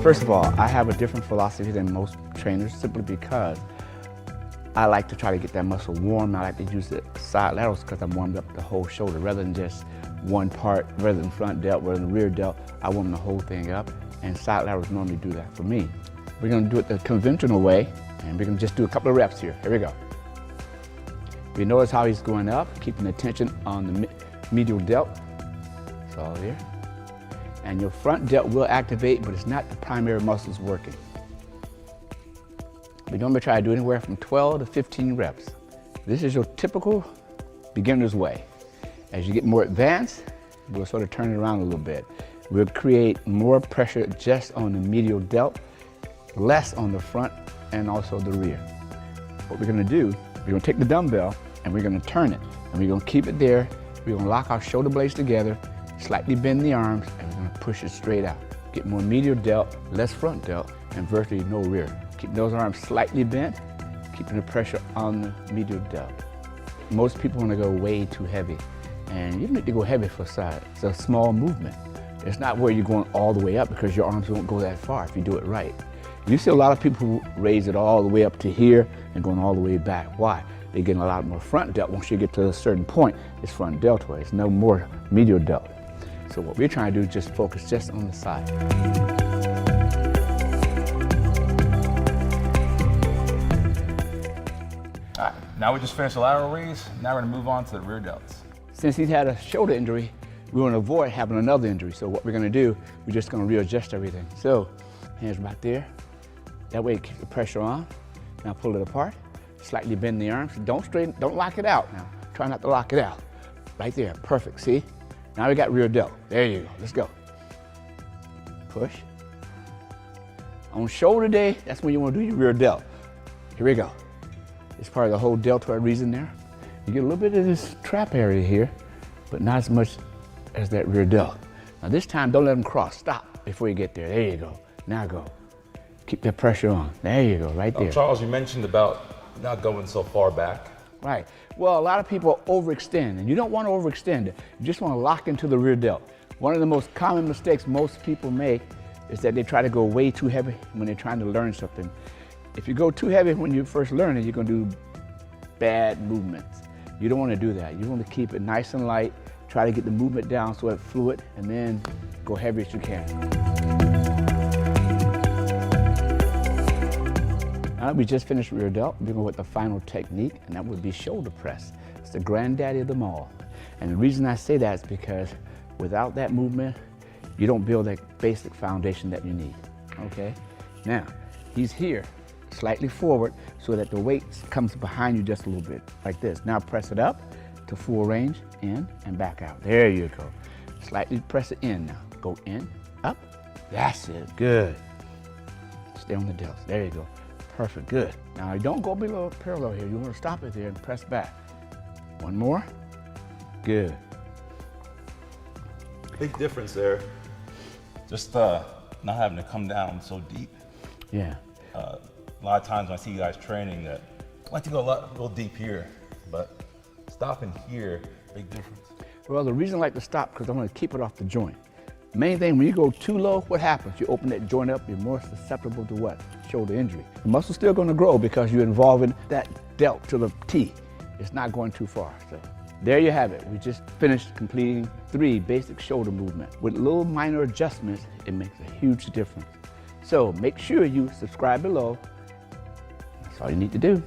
First of all, I have a different philosophy than most trainers simply because I like to try to get that muscle warm. I like to use the side laterals because I'm warming up the whole shoulder rather than just one part, rather than front delt, rather than rear delt. I warm the whole thing up, and side laterals normally do that for me. We're going to do it the conventional way, and we're going to just do a couple of reps here. Here we go. You notice how he's going up, keeping the tension on the medial delt. It's all here. And your front delt will activate, but it's not the primary muscles working. We normally try to do anywhere from 12 to 15 reps. This is your typical beginner's way. As you get more advanced, we'll sort of turn it around a little bit. We'll create more pressure just on the medial delt, less on the front and also the rear. What we're gonna do, we're gonna take the dumbbell and we're gonna turn it, and we're gonna keep it there. We're gonna lock our shoulder blades together, slightly bend the arms, and we're gonna push it straight out. Get more medial delt, less front delt, and virtually no rear. Keep those arms slightly bent, keeping the pressure on the medial delt. Most people wanna go way too heavy, and you don't need to go heavy for side. It's a small movement. It's not where you're going all the way up because your arms won't go that far if you do it right. You see a lot of people who raise it all the way up to here and going all the way back. Why? They're getting a lot more front delt. Once you get to a certain point, it's front deltoid. It's no more medial delt. So what we're trying to do is just focus just on the side. All right, now we just finished the lateral raise. Now we're gonna move on to the rear delts. Since he's had a shoulder injury, we want to avoid having another injury. So what we're gonna do, we're just gonna readjust everything. So hands right there. That way keep the pressure on. Now pull it apart. Slightly bend the arms. Don't lock it out now. Try not to lock it out. Right there, perfect, see? Now we got rear delt. There you go, let's go. Push. On shoulder day, that's when you wanna do your rear delt. Here we go. It's part of the whole deltoid region there. You get a little bit of this trap area here, but not as much as that rear delt. Now this time, don't let them cross. Stop before you get there. There you go. Now go. Keep that pressure on. There you go, right there. Charles, you mentioned about not going so far back. Right. Well, a lot of people overextend, and you don't want to overextend it. You just want to lock into the rear delt. One of the most common mistakes most people make is that they try to go way too heavy when they're trying to learn something. If you go too heavy when you first learn it, you're going to do bad movements. You don't want to do that. You want to keep it nice and light, try to get the movement down so it's fluid, and then go heavy as you can. Now we just finished rear delt. We're going with the final technique, and that would be shoulder press. It's the granddaddy of them all. And the reason I say that is because without that movement, you don't build that basic foundation that you need, okay? Now, he's here, slightly forward, so that the weight comes behind you just a little bit, like this. Now press it up to full range, in and back out. There you go. Slightly press it in now. Go in, up, that's it, good. Stay on the delts, there you go. Perfect, good. Now don't go below parallel here. You want to stop it there and press back. One more, good. Big difference there. Just not having to come down so deep. Yeah. A lot of times when I see you guys training that I like to go a little deep here, but stopping here, big difference. Well, the reason I like to stop because I want to keep it off the joint. Main thing, when you go too low, what happens? You open that joint up, you're more susceptible to what? Shoulder injury. The muscle's still going to grow because you're involving that delt to the T. It's not going too far. So there you have it. We just finished completing 3 basic shoulder movements. With little minor adjustments, it makes a huge difference. So make sure you subscribe below. That's all you need to do.